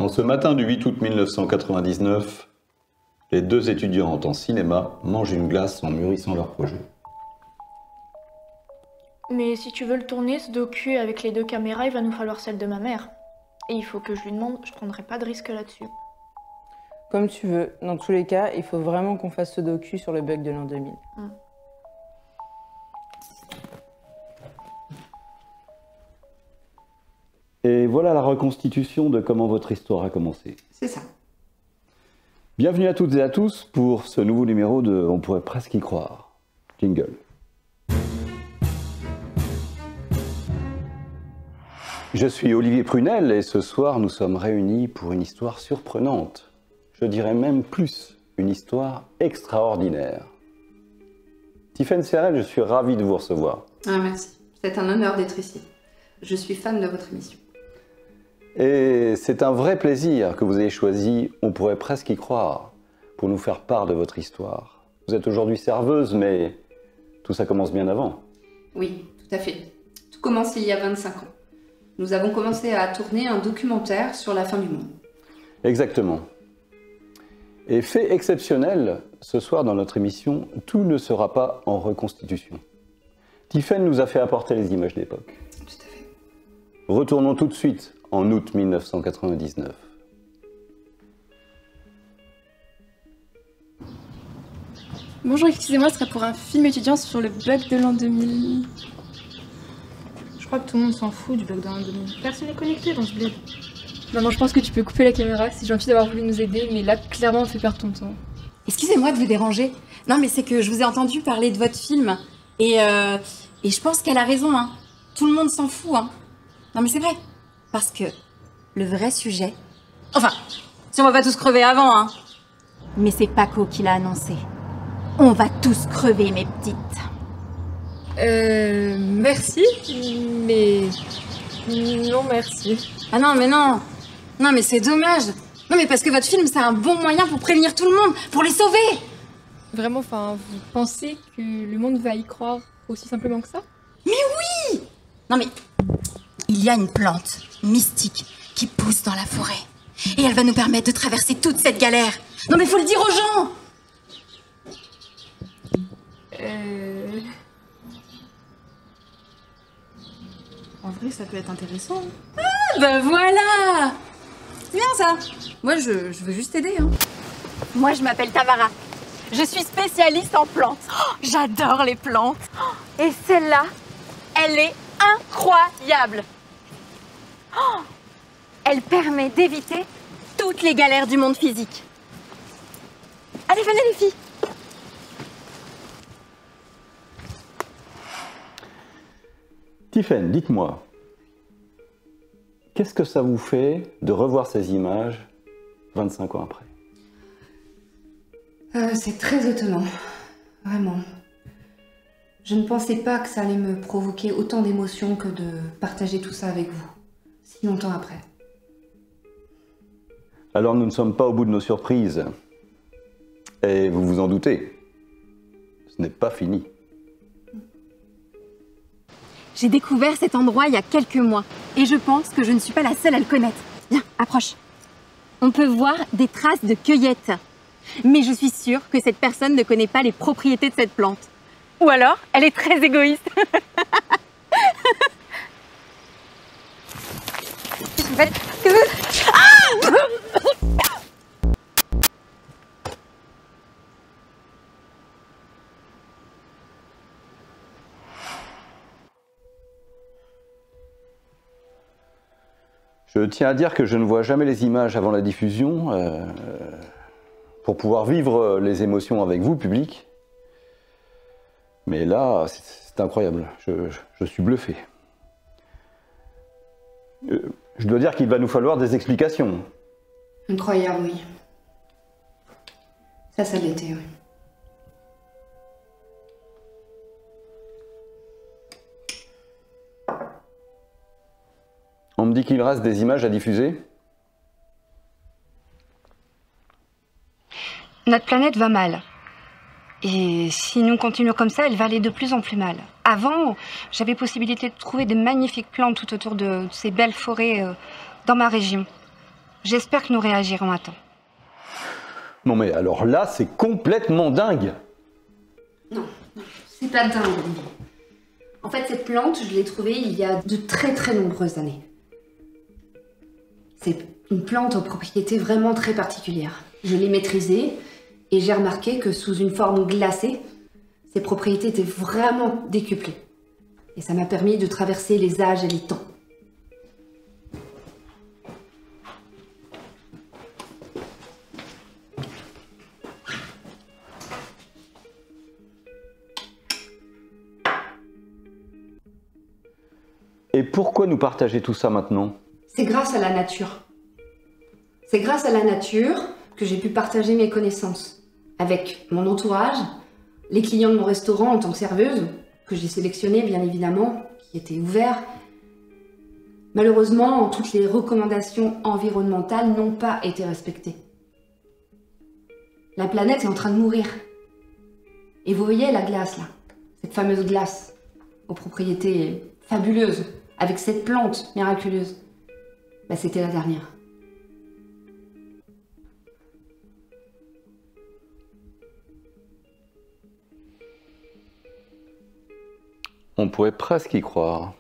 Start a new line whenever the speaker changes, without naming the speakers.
En ce matin du 8 août 1999, les deux étudiantes en cinéma mangent une glace en mûrissant leur projet.
Mais si tu veux le tourner, ce docu avec les deux caméras, il va nous falloir celle de ma mère. Et il faut que je lui demande, je prendrai pas de risque là-dessus.
Comme tu veux. Dans tous les cas, il faut vraiment qu'on fasse ce docu sur le bug de l'an 2000.
Et voilà la reconstitution de comment votre histoire a commencé.
C'est ça.
Bienvenue à toutes et à tous pour ce nouveau numéro de On pourrait presque y croire. Jingle. Je suis Olivier Prunel et ce soir nous sommes réunis pour une histoire surprenante. Je dirais même plus, une histoire extraordinaire. Tiffaine Serrel, je suis ravi de vous recevoir.
Ah, merci. C'est un honneur d'être ici. Je suis fan de votre émission.
Et c'est un vrai plaisir que vous ayez choisi, on pourrait presque y croire, pour nous faire part de votre histoire. Vous êtes aujourd'hui serveuse, mais tout ça commence bien avant.
Oui, tout à fait. Tout commence il y a 25 ans. Nous avons commencé à tourner un documentaire sur la fin du monde.
Exactement. Et fait exceptionnel, ce soir dans notre émission, tout ne sera pas en reconstitution. Tiffaine nous a fait apporter les images d'époque.
Tout à fait.
Retournons tout de suite en août 1999.
Bonjour, excusez-moi, ce serait pour un film étudiant sur le bug de l'an 2000.
Je crois que tout le monde s'en fout du bug de l'an 2000. Personne n'est connecté dans ce bled.
Maman, je pense que tu peux couper la caméra, c'est gentil d'avoir voulu nous aider, mais là, clairement, on fait perdre ton temps.
Excusez-moi de vous déranger. Non, mais c'est que je vous ai entendu parler de votre film. Et je pense qu'elle a raison, hein. Tout le monde s'en fout, hein. Non, mais c'est vrai. Parce que le vrai sujet... Enfin, si on va pas tous crever avant, hein. Mais c'est Paco qui l'a annoncé. On va tous crever, mes petites.
Merci, mais... Non, merci.
Ah non, mais non. Non, mais c'est dommage. Non, mais parce que votre film, c'est un bon moyen pour prévenir tout le monde, pour les sauver.
Vraiment, enfin, vous pensez que le monde va y croire aussi simplement que ça?
Mais oui! Non, mais il y a une plante mystique qui pousse dans la forêt. Et elle va nous permettre de traverser toute cette galère. Non, mais faut le dire aux gens!
En vrai, ça peut être intéressant.
Ah, ben voilà! C'est bien ça. Moi, je veux juste aider, hein.
Moi, je m'appelle Tamara. Je suis spécialiste en plantes. Oh, j'adore les plantes. Oh, et celle-là, elle est incroyable. Oh, elle permet d'éviter toutes les galères du monde physique. Allez, venez les filles.
Tiffaine, dites-moi, qu'est-ce que ça vous fait de revoir ces images 25 ans après?
C'est très étonnant. Vraiment. Je ne pensais pas que ça allait me provoquer autant d'émotions que de partager tout ça avec vous, si longtemps après.
Alors nous ne sommes pas au bout de nos surprises. Et vous vous en doutez, ce n'est pas fini.
J'ai découvert cet endroit il y a quelques mois et je pense que je ne suis pas la seule à le connaître. Viens, approche. On peut voir des traces de cueillette. Mais je suis sûre que cette personne ne connaît pas les propriétés de cette plante. Ou alors, elle est très égoïste.
Je tiens à dire que je ne vois jamais les images avant la diffusion pour pouvoir vivre les émotions avec vous, public. Mais là, c'est incroyable. Je suis bluffé. Je dois dire qu'il va nous falloir des explications.
Incroyable, oui. Ça l'était, oui.
On me dit qu'il reste des images à diffuser.
Notre planète va mal. Et si nous continuons comme ça, elle va aller de plus en plus mal. Avant, j'avais possibilité de trouver de magnifiques plantes tout autour de ces belles forêts dans ma région.
J'espère que nous réagirons à temps.
Non mais alors là, c'est complètement dingue.
Non, c'est pas dingue, Olivier. En fait, cette plante, je l'ai trouvée il y a de très très nombreuses années. C'est une plante aux propriétés vraiment très particulières. Je l'ai maîtrisée et j'ai remarqué que sous une forme glacée, ses propriétés étaient vraiment décuplées. Et ça m'a permis de traverser les âges et les temps.
Et pourquoi nous partager tout ça maintenant?
C'est grâce à la nature. C'est grâce à la nature que j'ai pu partager mes connaissances avec mon entourage, les clients de mon restaurant en tant que serveuse, que j'ai sélectionné bien évidemment, qui étaient ouverts. Malheureusement, toutes les recommandations environnementales n'ont pas été respectées. La planète est en train de mourir. Et vous voyez la glace là, cette fameuse glace aux propriétés fabuleuses, avec cette plante miraculeuse, bah, c'était la dernière.
On pourrait presque y croire.